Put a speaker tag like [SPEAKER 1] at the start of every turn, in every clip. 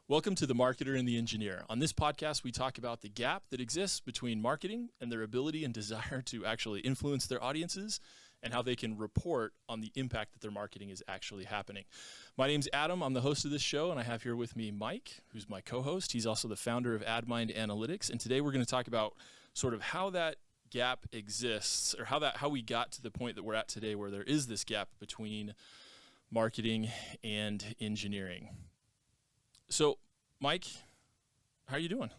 [SPEAKER 1] Welcome to The Marketer and the Engineer. On this podcast, we talk about the gap that exists between marketing and their ability and desire to actually influence their audiences and how they can report on the impact that their marketing is actually happening. My name's Adam. I'm the host of this show, and I have here with me Mike, who's my co-host. He's also the founder of AdMind Analytics, and today we're going to talk about sort of how that gap exists, or how we got to the point that we're at today where there is this gap between marketing and engineering. So, Mike, how are you doing?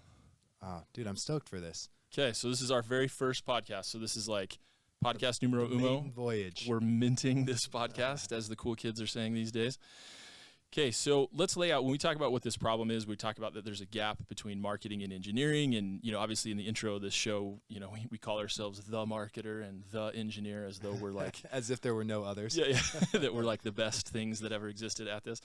[SPEAKER 2] Dude, I'm stoked for this.
[SPEAKER 1] Okay, so this is our very first podcast. So this is like podcast numero uno.
[SPEAKER 2] Voyage.
[SPEAKER 1] We're minting this podcast, as the cool kids are saying these days. Okay, so let's lay out, when we talk about what this problem is, we talk about that there's a gap between marketing and engineering. And, obviously in the intro of this show, we call ourselves the marketer and the engineer as though we're like...
[SPEAKER 2] as if there were no others.
[SPEAKER 1] Yeah, that we're like the best things that ever existed at this.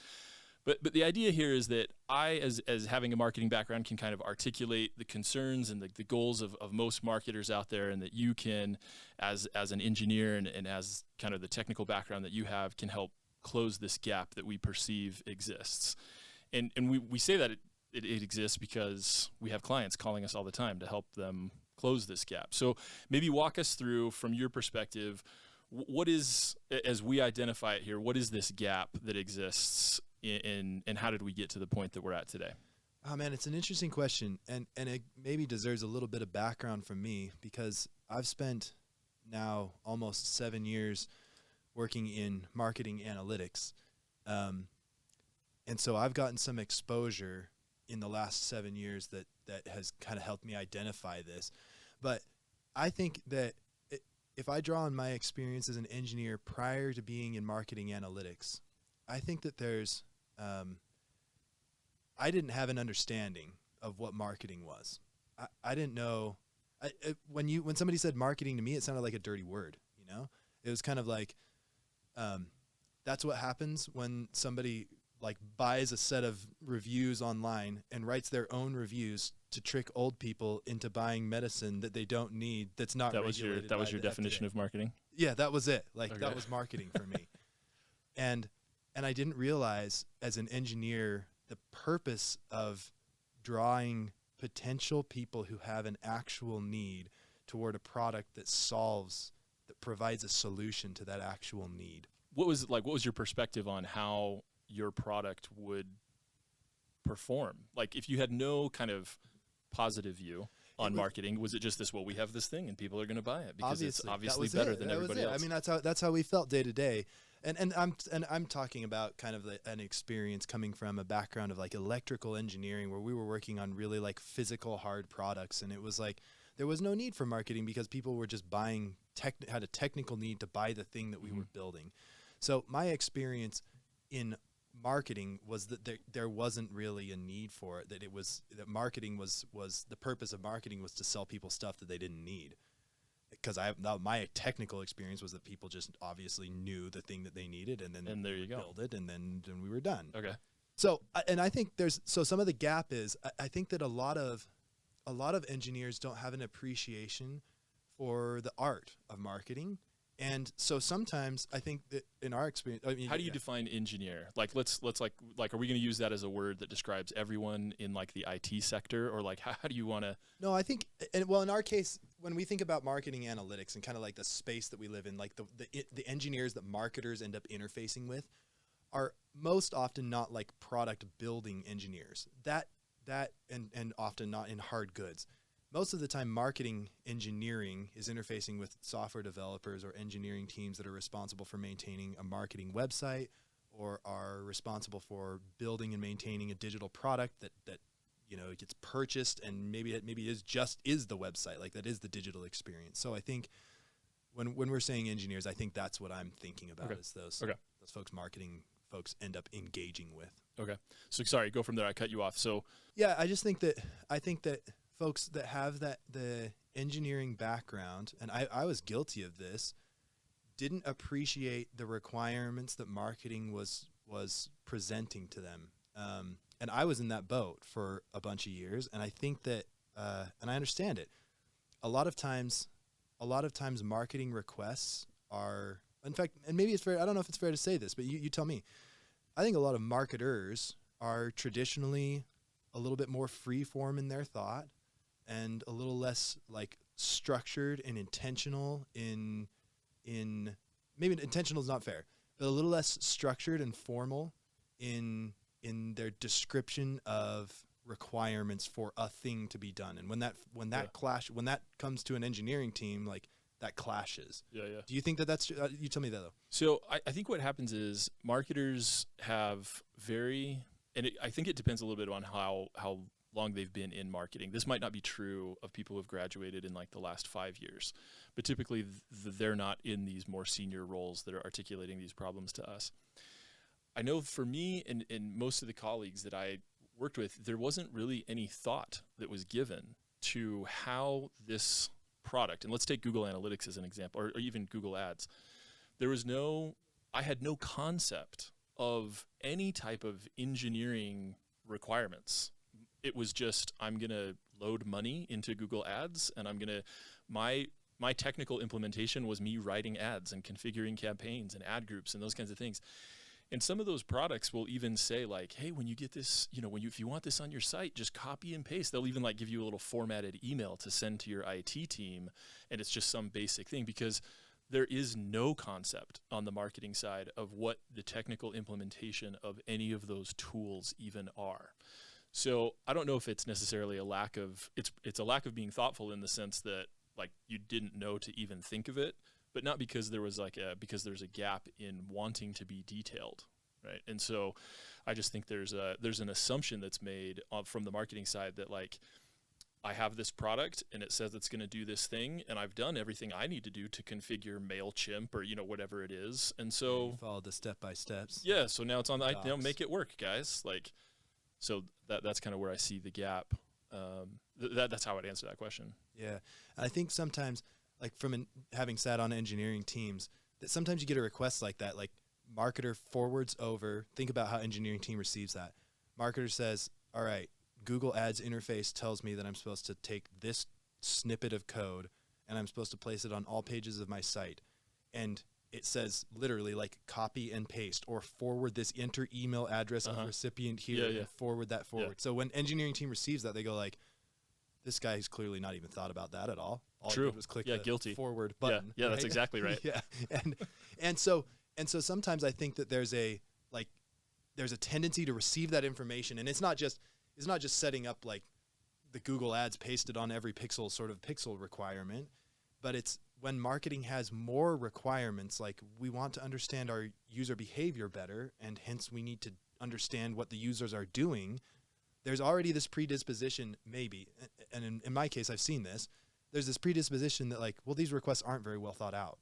[SPEAKER 1] But the idea here is that I, as having a marketing background, can kind of articulate the concerns and the goals of most marketers out there, and that you can, as an engineer and as kind of the technical background that you have, can help close this gap that we perceive exists. And we say that it exists because we have clients calling us all the time to help them close this gap. So maybe walk us through, from your perspective, what is, as we identify it here, what is this gap that exists and how did we get to the point that we're at today?
[SPEAKER 2] Oh man, it's an interesting question, and it maybe deserves a little bit of background from me, because I've spent now almost 7 years working in marketing analytics. And so I've gotten some exposure in the last 7 years that has kind of helped me identify this. But I think that if I draw on my experience as an engineer prior to being in marketing analytics, I think that there's, I didn't have an understanding of what marketing was. I didn't know, when somebody said marketing to me, it sounded like a dirty word, It was kind of like, that's what happens when somebody like buys a set of reviews online and writes their own reviews to trick old people into buying medicine that they don't need. That's not regulated.
[SPEAKER 1] That was your definition of marketing?
[SPEAKER 2] Yeah, that was it. Like,
[SPEAKER 1] okay.
[SPEAKER 2] That was marketing for me. And I didn't realize as an engineer the purpose of drawing potential people who have an actual need toward a product that provides a solution to that actual need.
[SPEAKER 1] What was your perspective on how your product would perform? Like, if you had no kind of positive view on marketing, was it just this, we have this thing and people are going to buy it because it's obviously better than everybody else?
[SPEAKER 2] I mean, that's how we felt day to day. And I'm talking about kind of an experience coming from a background of like electrical engineering, where we were working on really like physical hard products, and it was like there was no need for marketing because people were just had a technical need to buy the thing that we were building. So my experience in marketing was that there wasn't really a need for it, that marketing was the purpose of marketing was to sell people stuff that they didn't need. Because my technical experience was that people just obviously knew the thing that they needed, and then
[SPEAKER 1] there you go,
[SPEAKER 2] build it, and then we were done.
[SPEAKER 1] Okay.
[SPEAKER 2] So, and I think some of the gap is, I think that a lot of engineers don't have an appreciation for the art of marketing. And so sometimes I think that in our experience, I mean,
[SPEAKER 1] how do you define engineer? Like, let's are we going to use that as a word that describes everyone in like the IT sector, or like how do you want to?
[SPEAKER 2] No, I think, in our case, when we think about marketing analytics and kind of like the space that we live in, like the engineers that marketers end up interfacing with are most often not like product building engineers. That and often not in hard goods. Most of the time, marketing engineering is interfacing with software developers or engineering teams that are responsible for maintaining a marketing website, or are responsible for building and maintaining a digital product that it gets purchased, and maybe it is the website, like that is the digital experience. So I think when we're saying engineers, I think that's what I'm thinking about, is those folks, marketing folks end up engaging with.
[SPEAKER 1] Okay. So sorry, go from there. I cut you off. So
[SPEAKER 2] yeah, I think that folks that have the engineering background, and I was guilty of this, didn't appreciate the requirements that marketing was presenting to them. And I was in that boat for a bunch of years, and I think that, and I understand it. A lot of times marketing requests are, in fact, and maybe it's fair, I don't know if it's fair to say this, but you tell me. I think a lot of marketers are traditionally a little bit more free form in their thought and a little less like structured and intentional in maybe intentional is not fair, but a little less structured and formal in their description of requirements for a thing to be done. And when that comes to an engineering team, like that clashes.
[SPEAKER 1] Yeah.
[SPEAKER 2] Do you think that's you tell me that though?
[SPEAKER 1] So I think what happens is marketers have I think it depends a little bit on how long they've been in marketing. This might not be true of people who have graduated in like the last 5 years, but typically they're not in these more senior roles that are articulating these problems to us. I know for me and most of the colleagues that I worked with, there wasn't really any thought that was given to how this product, and let's take Google Analytics as an example, or even Google Ads. I had no concept of any type of engineering requirements. It was just, I'm going to load money into Google Ads, and my technical implementation was me writing ads and configuring campaigns and ad groups and those kinds of things. And some of those products will even say like, hey, when you get this, if you want this on your site, just copy and paste. They'll even like give you a little formatted email to send to your IT team. And it's just some basic thing because there is no concept on the marketing side of what the technical implementation of any of those tools even are. So I don't know if it's necessarily it's a lack of being thoughtful in the sense that like you didn't know to even think of it, but not because there's a gap in wanting to be detailed, right? And so I just think there's an assumption that's made from the marketing side that like, I have this product and it says it's going to do this thing, and I've done everything I need to do to configure MailChimp or whatever it is, and so
[SPEAKER 2] you follow the step by steps.
[SPEAKER 1] Yeah, so now it's on the make it work, guys. Like, so that's kind of where I see the gap. That's how I'd answer that question.
[SPEAKER 2] Yeah, I think sometimes, like having sat on engineering teams, that sometimes you get a request like that, like marketer forwards over. Think about how engineering team receives that. Marketer says, "All right, Google Ads interface tells me that I'm supposed to take this snippet of code and I'm supposed to place it on all pages of my site." And it says literally like copy and paste or forward this, enter email address of recipient here and forward that forward. Yeah. So when engineering team receives that, they go like, this guy's clearly not even thought about that at all. All
[SPEAKER 1] True.
[SPEAKER 2] he did was click the
[SPEAKER 1] guilty.
[SPEAKER 2] forward button.
[SPEAKER 1] Yeah,
[SPEAKER 2] right?
[SPEAKER 1] That's exactly right.
[SPEAKER 2] Yeah. And so sometimes I think that there's a tendency to receive that information, and it's not just setting up like the Google Ads pasted on every pixel sort of pixel requirement, but it's when marketing has more requirements, like we want to understand our user behavior better, and hence we need to understand what the users are doing. There's already this predisposition, maybe, and in my case, I've seen this. There's this predisposition that like, well, these requests aren't very well thought out.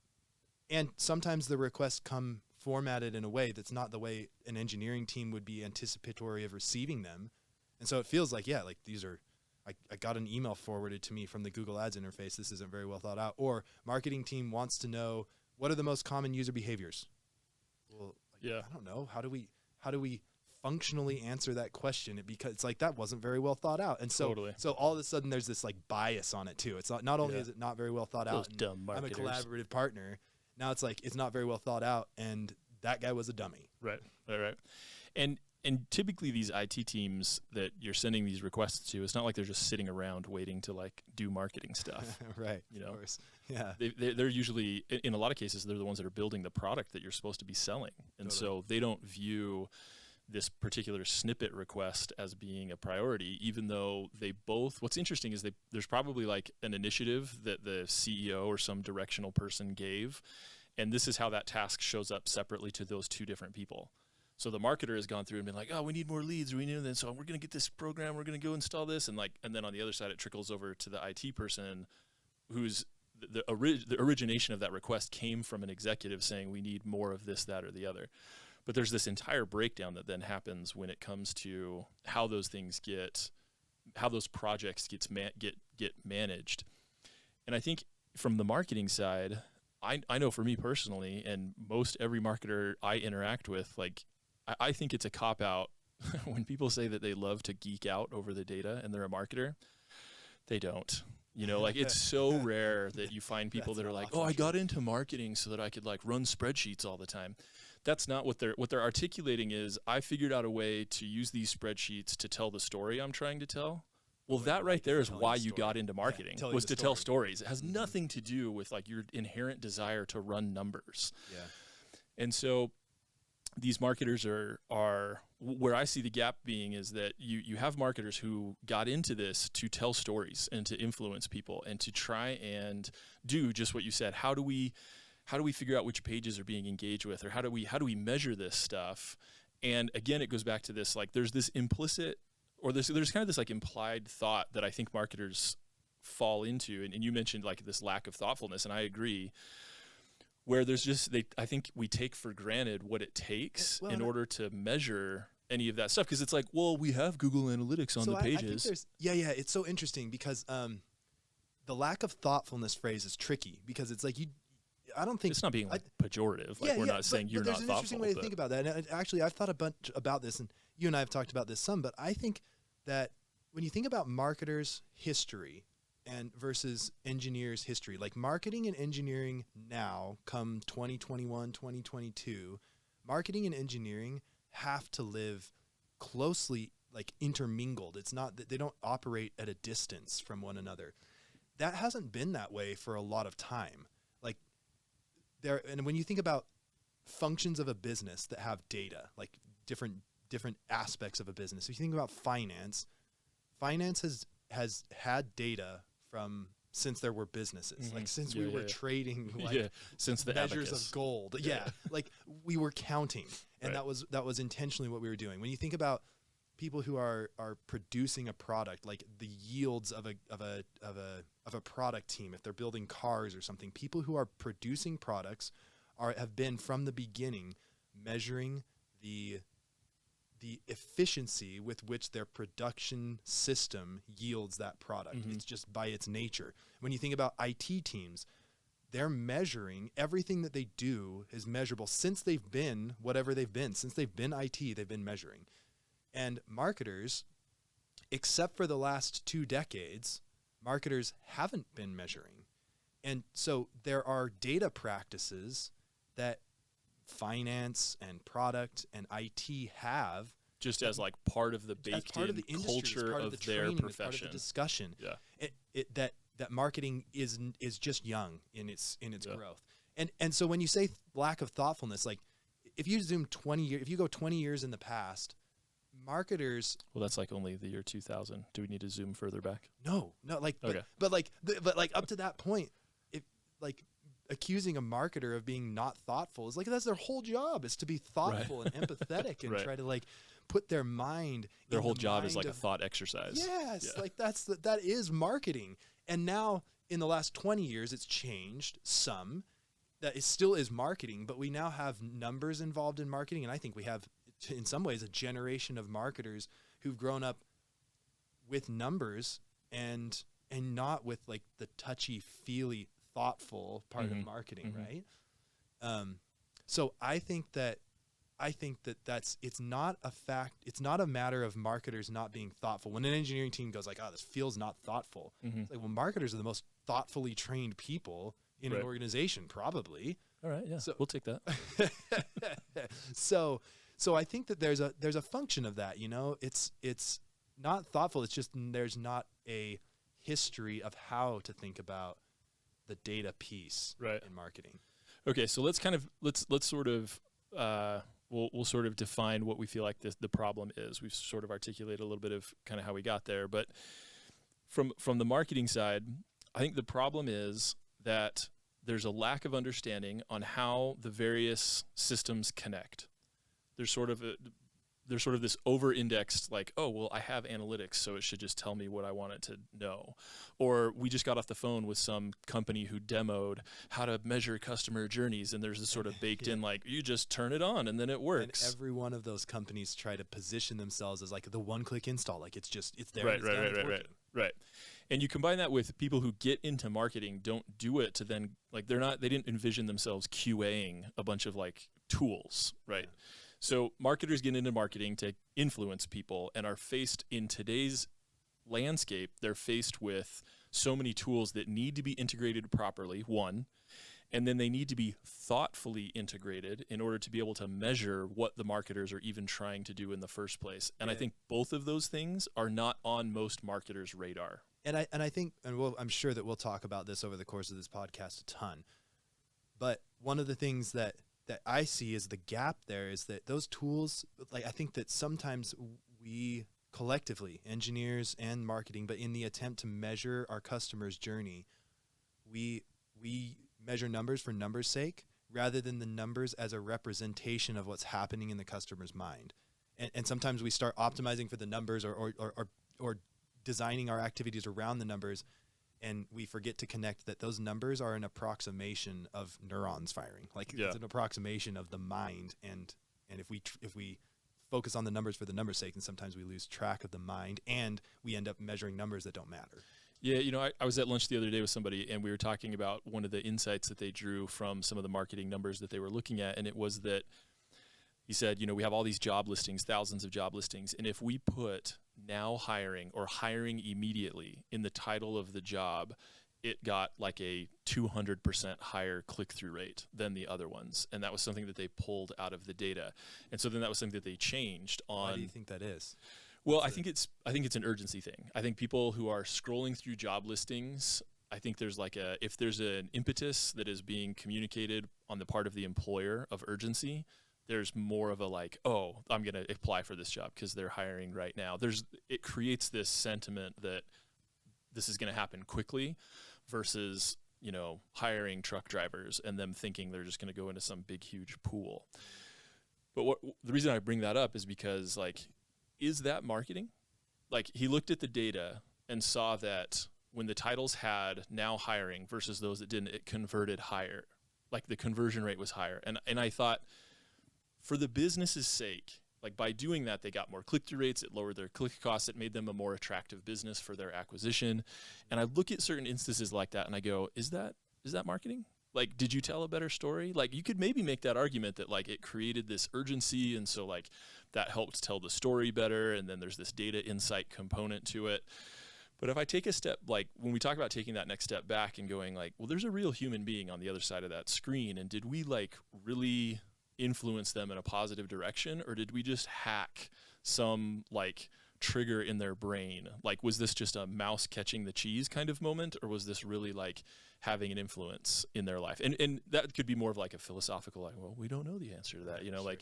[SPEAKER 2] And sometimes the requests come formatted in a way that's not the way an engineering team would be anticipatory of receiving them. And so it feels like, yeah, like these are, I got an email forwarded to me from the Google Ads interface. This isn't very well thought out. Or marketing team wants to know, what are the most common user behaviors? Well, I don't know. How do we functionally answer that question? Because it's like, that wasn't very well thought out. And so, so all of a sudden there's this like bias on it too. It's not only is it not very well thought out,
[SPEAKER 1] dumb marketers.
[SPEAKER 2] I'm a collaborative partner. Now it's like, it's not very well thought out, and that guy was a dummy.
[SPEAKER 1] Right. And typically these IT teams that you're sending these requests to, it's not like they're just sitting around waiting to like do marketing stuff.
[SPEAKER 2] Right. Of course. Yeah.
[SPEAKER 1] They're usually, in a lot of cases, they're the ones that are building the product that you're supposed to be selling. And so they don't view this particular snippet request as being a priority, even though what's interesting is there's probably like an initiative that the CEO or some directional person gave. And this is how that task shows up separately to those two different people. So the marketer has gone through and been like, oh, we need more leads. We need this. So we're going to get this program. We're going to go install this. And then on the other side, it trickles over to the IT person who's the origination of that request came from an executive saying we need more of this, that, or the other. But there's this entire breakdown that then happens when it comes to how those projects get managed. And I think from the marketing side, I know for me personally, and most every marketer I interact with, like, I think it's a cop-out when people say that they love to geek out over the data and they're a marketer. They don't. Like it's so rare that you find people that are like, oh, I got into marketing so that I could like run spreadsheets all the time. that's not what they're articulating is, I figured out a way to use these spreadsheets to tell the story I'm trying to tell. Well, that right there is why you got into marketing, was to tell stories. It has nothing to do with like your inherent desire to run numbers.
[SPEAKER 2] Yeah.
[SPEAKER 1] And so these marketers are where I see the gap being is that you have marketers who got into this to tell stories and to influence people and to try and do just what you said. How do we figure out which pages are being engaged with, or how do we measure this stuff? And again, it goes back to this, like there's this implicit, or there's kind of this like implied thought that I think marketers fall into. And you mentioned like this lack of thoughtfulness, and I agree, where there's just, I think we take for granted what it takes in order to measure any of that stuff. Cause it's like, well, we have Google Analytics on the pages.
[SPEAKER 2] I think it's so interesting because the lack of thoughtfulness phrase is tricky because it's like I don't think
[SPEAKER 1] it's not being like pejorative. Like we're not saying you're not thoughtful. There's an interesting way to think about that. And actually, I've thought a bunch about this, and you and I have talked about this some. But I think that when you think about marketers' history and versus engineers' history, like marketing and engineering now, come 2021, 2022, marketing and engineering have to live closely, like intermingled. It's not that they don't operate at a distance from one another. That hasn't been that way for a lot of time. And when you think about functions of a business that have data, like different aspects of a business, if you think about finance has had data from since there were businesses, like since we were trading, like since the
[SPEAKER 2] measures
[SPEAKER 1] abacus
[SPEAKER 2] of gold, like we were counting, and that was intentionally what we were doing. When you think about people who are producing a product, like the yields of a product team, if they're building cars or something, people who are producing products have been from the beginning measuring the efficiency with which their production system yields that product. It's just by its nature. When you think about IT teams, they're measuring everything that they do is measurable since they've been whatever they've been. Since they've been IT, they've been measuring. And marketers, except for the last 2 decades, marketers haven't been measuring. And so there are data practices that finance and product and IT have.
[SPEAKER 1] Just as like part of the baked-in culture of their profession.
[SPEAKER 2] Part of the discussion.
[SPEAKER 1] Yeah.
[SPEAKER 2] That marketing is just young in its growth. And so when you say lack of thoughtfulness, like if you zoom 20 years, if you go 20 years in the past, marketers.
[SPEAKER 1] Well, that's like only the year 2000. Do we need to zoom further back?
[SPEAKER 2] No, like, okay. but up to that point, if like accusing a marketer of being not thoughtful is like, that's their whole job, is to be thoughtful and empathetic and try to like put their mind.
[SPEAKER 1] Their whole job is like a thought exercise.
[SPEAKER 2] Yes. Like that is marketing. And now in the last 20 years, it's changed some. That it still is marketing, but we now have numbers involved in marketing. And I think we have, in some ways, a generation of marketers who've grown up with numbers and not with like the touchy-feely, thoughtful part of marketing, right? So I think that it's not a fact. It's not a matter of marketers not being thoughtful. When an engineering team goes like, "Oh, this feels not thoughtful," it's like, well, marketers are the most thoughtfully trained people in an organization, probably.
[SPEAKER 1] All right, yeah, so we'll take that.
[SPEAKER 2] So I think that there's a function of that. You know, it's not thoughtful. It's just there's not a history of how to think about the data piece in marketing.
[SPEAKER 1] Okay, so let's sort of we'll sort of define what we feel like the problem is. We've sort of articulated a little bit of kind of how we got there, but from the marketing side, I think the problem is that there's a lack of understanding on how the various systems connect. There's sort of this over-indexed, like, oh, well, I have analytics, so it should just tell me what I want it to know. Or we just got off the phone with some company who demoed how to measure customer journeys, and there's this sort of baked in, like, you just turn it on and then it works.
[SPEAKER 2] And every one of those companies try to position themselves as like the one-click install, like it's there.
[SPEAKER 1] Right. And you combine that with people who get into marketing don't do it to then, like, they didn't envision themselves QAing a bunch of like tools, right? Yeah. So marketers get into marketing to influence people and are faced in today's landscape. They're faced with so many tools that need to be integrated properly, one, and then they need to be thoughtfully integrated in order to be able to measure what the marketers are even trying to do in the first place. And I think both of those things are not on most marketers' radar.
[SPEAKER 2] And I think, I'm sure that we'll talk about this over the course of this podcast a ton. But one of the things that I see is the gap there is that those tools, like I think that sometimes we collectively, engineers and marketing, but in the attempt to measure our customers' journey, we measure numbers for numbers' sake rather than the numbers as a representation of what's happening in the customer's mind. And sometimes we start optimizing for the numbers or designing our activities around the numbers, and we forget to connect that those numbers are an approximation of neurons firing. Like it's an approximation of the mind. And if we focus on the numbers for the numbers' sake, then sometimes we lose track of the mind and we end up measuring numbers that don't matter.
[SPEAKER 1] Yeah, I was at lunch the other day with somebody, and we were talking about one of the insights that they drew from some of the marketing numbers that they were looking at, and it was that he said, we have all these job listings, thousands of job listings, and if we put now hiring or hiring immediately in the title of the job, it got like a 200% higher click-through rate than the other ones, and that was something that they pulled out of the data. And so then that was something that they changed on.
[SPEAKER 2] Why do you think that is?
[SPEAKER 1] Well, I think it's an urgency thing. I think people who are scrolling through job listings, I think there's if there's an impetus that is being communicated on the part of the employer of urgency, there's more of a I'm going to apply for this job because they're hiring right now. It creates this sentiment that this is going to happen quickly versus, hiring truck drivers and them thinking they're just going to go into some big, huge pool. But the reason I bring that up is because is that marketing? He looked at the data and saw that when the titles had now hiring versus those that didn't, it converted higher. The conversion rate was higher. And I thought, for the business's sake, by doing that, they got more click-through rates, it lowered their click costs, it made them a more attractive business for their acquisition. And I look at certain instances like that and I go, is that marketing? Did you tell a better story? You could maybe make that argument that it created this urgency, and so that helped tell the story better, and then there's this data insight component to it. But if I take a step, when we talk about taking that next step back and going well, there's a real human being on the other side of that screen, and did we really influence them in a positive direction, or did we just hack some trigger in their brain? Was this just a mouse catching the cheese kind of moment, or was this really having an influence in their life? And that could be more of a philosophical, well, we don't know the answer to that,
[SPEAKER 2] Sure.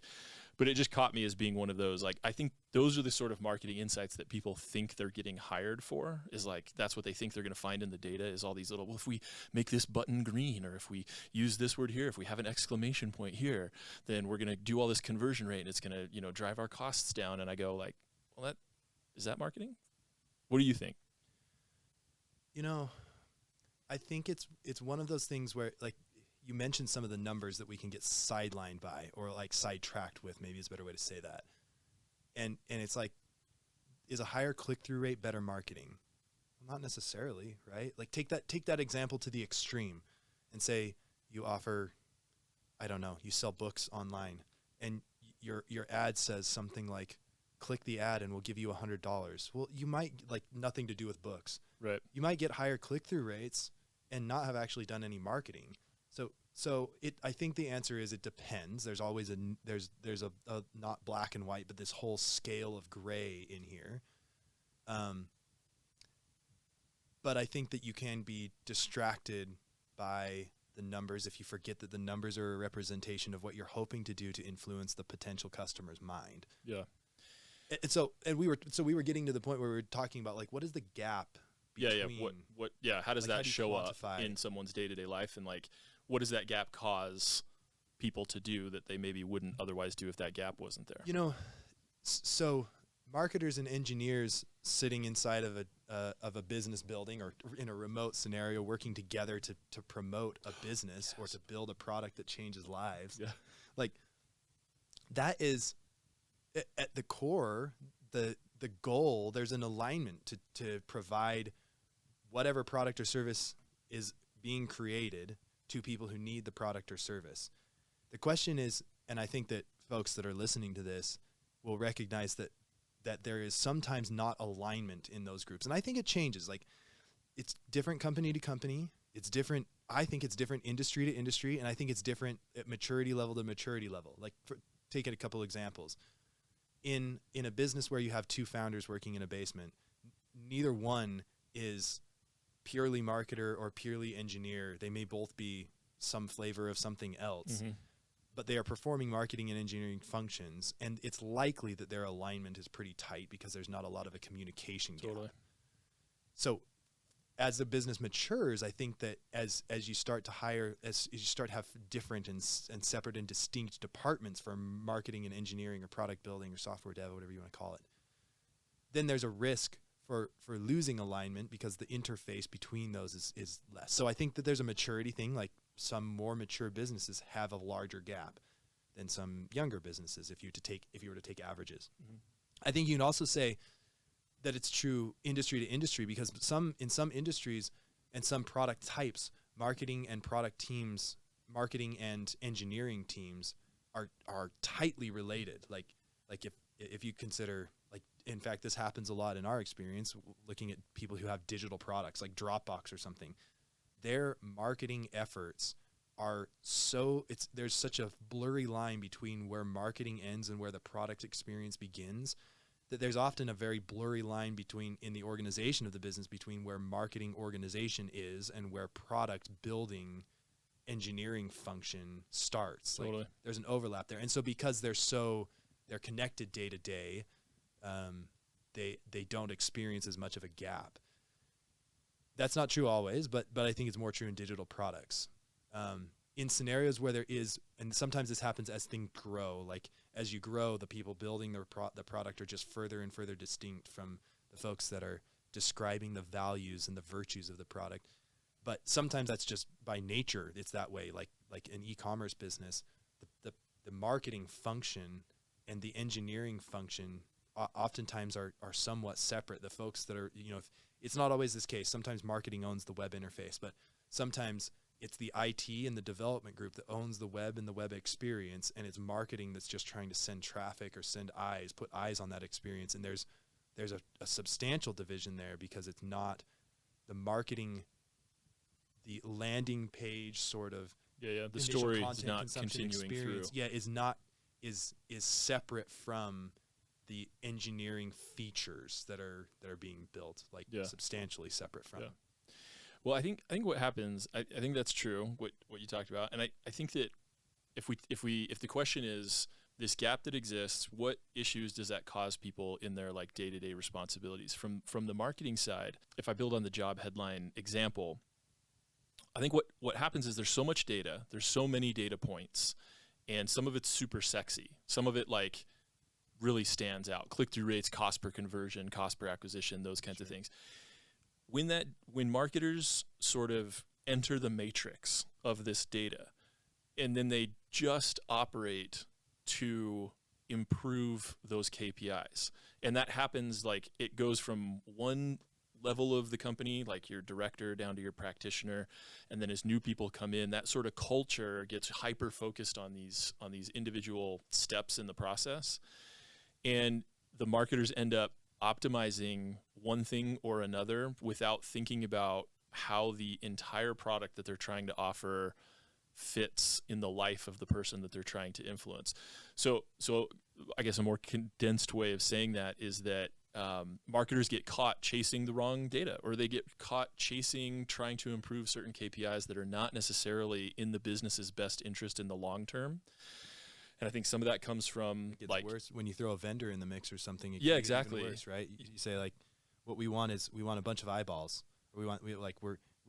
[SPEAKER 1] But it just caught me as being one of those, I think those are the sort of marketing insights that people think they're getting hired for, is that's what they think they're going to find in the data, is all these little, well, if we make this button green, or if we use this word here, if we have an exclamation point here, then we're going to do all this conversion rate, and it's going to, drive our costs down. And I go well, is that marketing? What do you think?
[SPEAKER 2] I think it's one of those things where you mentioned some of the numbers that we can get sidelined by, or sidetracked with, maybe is a better way to say that. And it's is a higher click-through rate better marketing? Well, not necessarily, right? Take that example to the extreme and say you offer, I don't know, you sell books online, and your ad says something like, click the ad and we'll give you $100. Well, you might nothing to do with books.
[SPEAKER 1] Right.
[SPEAKER 2] You might get higher click-through rates and not have actually done any marketing. So I think the answer is it depends. There's always there's a not black and white, but this whole scale of gray in here. But I think that you can be distracted by the numbers if you forget that the numbers are a representation of what you're hoping to do to influence the potential customer's mind.
[SPEAKER 1] Yeah.
[SPEAKER 2] And we were getting to the point where we were talking about what is the gap between,
[SPEAKER 1] how does that show up
[SPEAKER 2] quantify
[SPEAKER 1] in someone's day-to-day life, and what does that gap cause people to do that they maybe wouldn't otherwise do if that gap wasn't there?
[SPEAKER 2] So marketers and engineers sitting inside of a business building, or in a remote scenario, working together to promote a business, or to build a product that changes lives.
[SPEAKER 1] Yeah.
[SPEAKER 2] That is at the core, the goal. There's an alignment to provide whatever product or service is being created to people who need the product or service. The question is, and I think that folks that are listening to this will recognize that there is sometimes not alignment in those groups. And I think it changes. It's different company to company. It's different I think it's different industry to industry, and I think it's different at maturity level to maturity level. Like, take it a couple examples. In a business where you have two founders working in a basement, neither one is purely marketer or purely engineer. They may both be some flavor of something else, but they are performing marketing and engineering functions, and it's likely that their alignment is pretty tight because there's not a lot of a communication gap. So as the business matures, I think that as you start to hire, as you start to have different and separate and distinct departments for marketing and engineering or product building or software dev, whatever you want to call it, then there's a risk for losing alignment because the interface between those is less. So I think that there's a maturity thing. Like, some more mature businesses have a larger gap than some younger businesses if you were to take averages. I think you can also say that it's true industry to industry, because in some industries and some product types, marketing and engineering teams are tightly related. Like if you consider, like, in fact, this happens a lot in our experience looking at people who have digital products like Dropbox or something. Their marketing efforts are there's such a blurry line between where marketing ends and where the product experience begins, that there's often a very blurry line in the organization of the business between where marketing organization is and where product building engineering function starts.
[SPEAKER 1] Totally.
[SPEAKER 2] Like, there's an overlap there. And so because they're connected day to day, they don't experience as much of a gap. That's not true always, but I think it's more true in digital products. In scenarios where there is, and sometimes this happens as things grow, like as you grow, the people building the product are just further and further distinct from the folks that are describing the values and the virtues of the product. But sometimes that's just by nature, it's that way. Like an e-commerce business, the marketing function and the engineering function oftentimes are somewhat separate. The folks that are, it's not always this case. Sometimes marketing owns the web interface, but sometimes it's the IT and the development group that owns the web and the web experience, and it's marketing that's just trying to send traffic or put eyes on that experience. And there's a substantial division there, because it's not the marketing, the landing page sort of
[SPEAKER 1] the story is not
[SPEAKER 2] consumption
[SPEAKER 1] continuing
[SPEAKER 2] experience
[SPEAKER 1] through.
[SPEAKER 2] is separate from the engineering features that are being built, substantially separate from.
[SPEAKER 1] Well, I think what happens, I think that's true, what you talked about. And I think that if the question is this gap that exists, what issues does that cause people in their like day-to-day responsibilities? From the marketing side, if I build on the job headline example, I think what happens is there's so much data, there's so many data points, and some of it's super sexy. Some of it like really stands out. Click-through rates, cost per conversion, cost per acquisition, those kinds of things. When marketers sort of enter the matrix of this data, and then they just operate to improve those KPIs, and that happens, like, it goes from one level of the company, like your director, down to your practitioner, and then as new people come in, that sort of culture gets hyper focused on these individual steps in the process, and the marketers end up optimizing one thing or another without thinking about how the entire product that they're trying to offer fits in the life of the person that they're trying to influence. So I guess a more condensed way of saying that is that marketers get caught chasing the wrong data, or they get caught trying to improve certain KPIs that are not necessarily in the business's best interest in the long term. And I think some of that comes from,
[SPEAKER 2] it gets
[SPEAKER 1] like,
[SPEAKER 2] worse when you throw a vendor in the mix or something. It
[SPEAKER 1] yeah,
[SPEAKER 2] can
[SPEAKER 1] exactly.
[SPEAKER 2] get even worse, right? You say, like, what we want a bunch of eyeballs.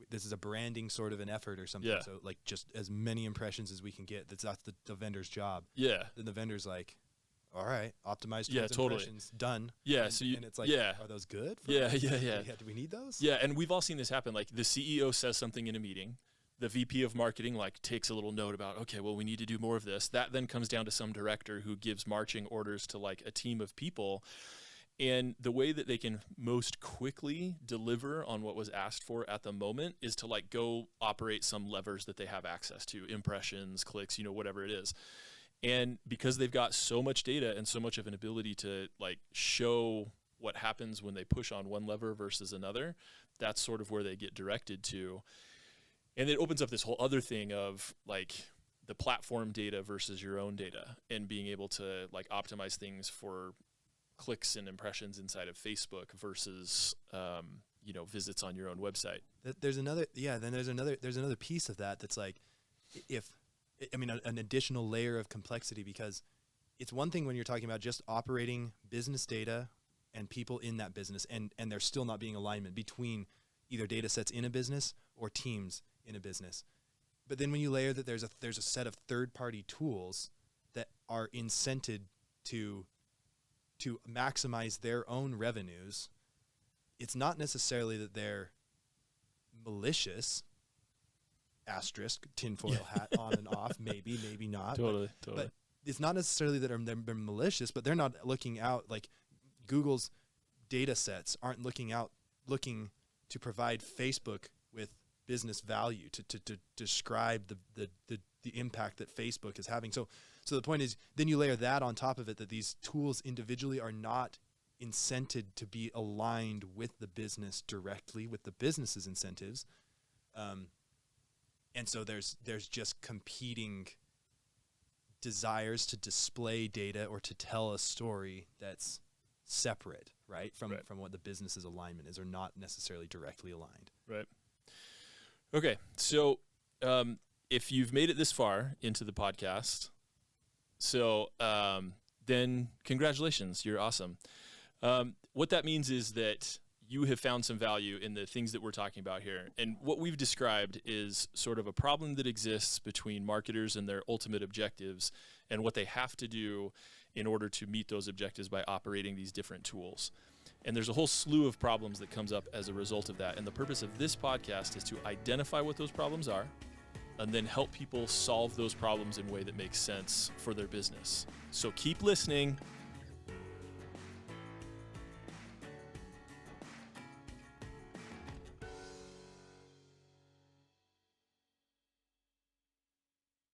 [SPEAKER 2] This is a branding sort of an effort or something.
[SPEAKER 1] Yeah.
[SPEAKER 2] So, like, just as many impressions as we can get. That's the vendor's job.
[SPEAKER 1] Yeah.
[SPEAKER 2] Then the vendor's like, all right, optimize impressions, done.
[SPEAKER 1] Yeah.
[SPEAKER 2] And it's like, are those good?
[SPEAKER 1] Yeah.
[SPEAKER 2] Do we need those?
[SPEAKER 1] Yeah. And we've all seen this happen. Like, the CEO says something in a meeting. The VP of marketing takes a little note about, okay, well, we need to do more of this. That then comes down to some director who gives marching orders to like a team of people. And the way that they can most quickly deliver on what was asked for at the moment is to like go operate some levers that they have access to, impressions, clicks, whatever it is. And because they've got so much data and so much of an ability to like show what happens when they push on one lever versus another, that's sort of where they get directed to. And it opens up this whole other thing of like the platform data versus your own data, and being able to like optimize things for clicks and impressions inside of Facebook versus, visits on your own website.
[SPEAKER 2] There's another piece of that that's like, an additional layer of complexity, because it's one thing when you're talking about just operating business data and people in that business, and there still not being alignment between either data sets in a business or teams in a business. But then when you layer that there's a set of third-party tools that are incented to maximize their own revenues, it's not necessarily that they're malicious, asterisk, tinfoil hat on and off, maybe not.
[SPEAKER 1] Totally.
[SPEAKER 2] But it's not necessarily that they're malicious, but they're not looking out, like Google's data sets aren't looking to provide Facebook with business value to describe the impact that Facebook is having. So the point is, then you layer that on top of it, that these tools individually are not incented to be aligned with the business directly, with the business's incentives. And so there's just competing desires to display data or to tell a story that's separate, right, from what the business's alignment is, or not necessarily directly aligned.
[SPEAKER 1] Right. Okay, so if you've made it this far into the podcast, then congratulations, you're awesome. What that means is that you have found some value in the things that we're talking about here. And what we've described is sort of a problem that exists between marketers and their ultimate objectives, and what they have to do in order to meet those objectives by operating these different tools. And there's a whole slew of problems that comes up as a result of that. And the purpose of this podcast is to identify what those problems are, and then help people solve those problems in a way that makes sense for their business. So keep listening.